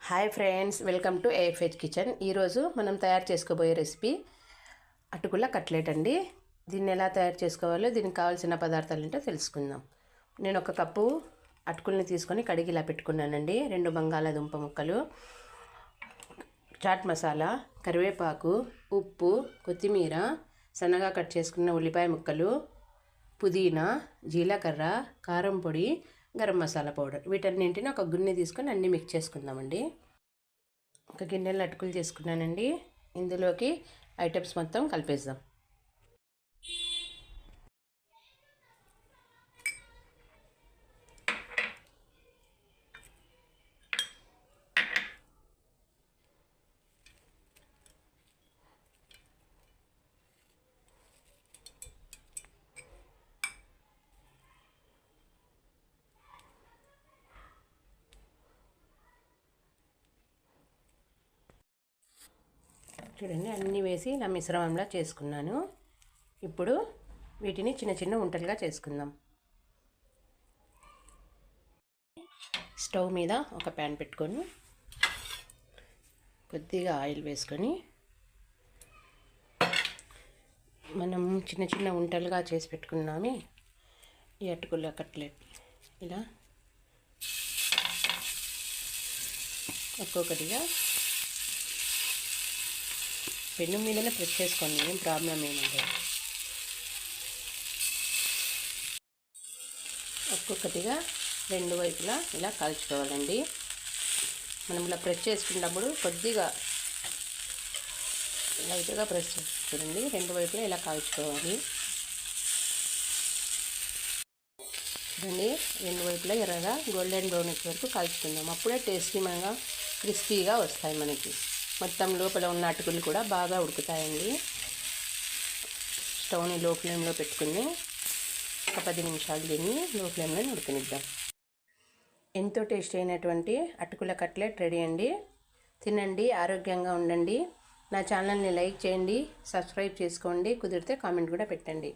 Hi friends, welcome to AFH kitchen. ఈరోజు మనం తయారు చేసుకోబోయే రెసిపీ అటుకుల కట్లెట్ అండి. దీన్ని ఎలా తయారు చేసుకోవాలో, దీనికి కావాల్సిన పదార్థాలు ఏంటో తెలుసుకుందాం. నేను ఒక కప్పు అటుకుల్ని తీసుకొని కడిగి ఇలా పెట్టుకున్నానండి. 2 బంగాళాదుంప ముక్కలు, చాట్ మసాలా, కరివేపాకు, ఉప్పు, కొత్తిమీర, సన్నగా కట్ చేసుకున్న ఉల్లిపాయ ముక్కలు, పుదీనా, జీలకర్ర, కారం పొడి, గరం మసాలా పౌడర్. వీటన్నింటిని ఒక గిన్నె తీసుకొని అన్నీ మిక్స్ చేసుకుందామండి. ఒక గిన్నెలో అటుకులు చేసుకున్నానండి. ఇందులోకి ఐటమ్స్ మొత్తం కలిపేద్దాం. చూడండి, అన్నీ వేసి ఇలా మిశ్రమంలా చేసుకున్నాను. ఇప్పుడు వీటిని చిన్న చిన్న ఉంటలుగా చేసుకుందాం. స్టవ్ మీద ఒక ప్యాన్ పెట్టుకొని కొద్దిగా ఆయిల్ వేసుకొని మనం చిన్న చిన్న ఉంటలుగా చేసి పెట్టుకున్నామే ఈ అటుకుల కట్లెట్ ఇలా ఒక్కొక్కటిగా పెన్ను మీదనే ప్రెస్ చేసుకోండి, ఏం ప్రాబ్లం ఏముండదు. ఒక్కొక్కటిగా 2 వైపులా ఇలా కాల్చుకోవాలండి. మనం ఇలా ప్రెస్ చేసుకున్నప్పుడు కొద్దిగా లైట్గా ప్రెస్ చూడండి, 2 వైపులా ఇలా కాల్చుకోవాలి. చూడండి, 2 వైపులా ఎర్రగా గోల్డెన్ బ్రౌన్ వచ్చే వరకు కాల్చుకుందాం. అప్పుడే టేస్టీగా క్రిస్పీగా వస్తాయి. మనకి మొత్తం లోపల ఉన్న అటుకులు కూడా బాగా ఉడుకుతాయండి. స్టవ్ని లో ఫ్లేమ్లో పెట్టుకుని ఒక 10 నిమిషాలు దీన్ని లో ఫ్లేమ్లో ఉడకనిద్దాం. ఎంతో టేస్టీ అయినటువంటి అటుకుల కట్లెట్ రెడీ అండి. తినండి, ఆరోగ్యంగా ఉండండి. నా ఛానల్ని లైక్ చేయండి, సబ్స్క్రైబ్ చేసుకోండి, కుదిరితే కామెంట్ కూడా పెట్టండి.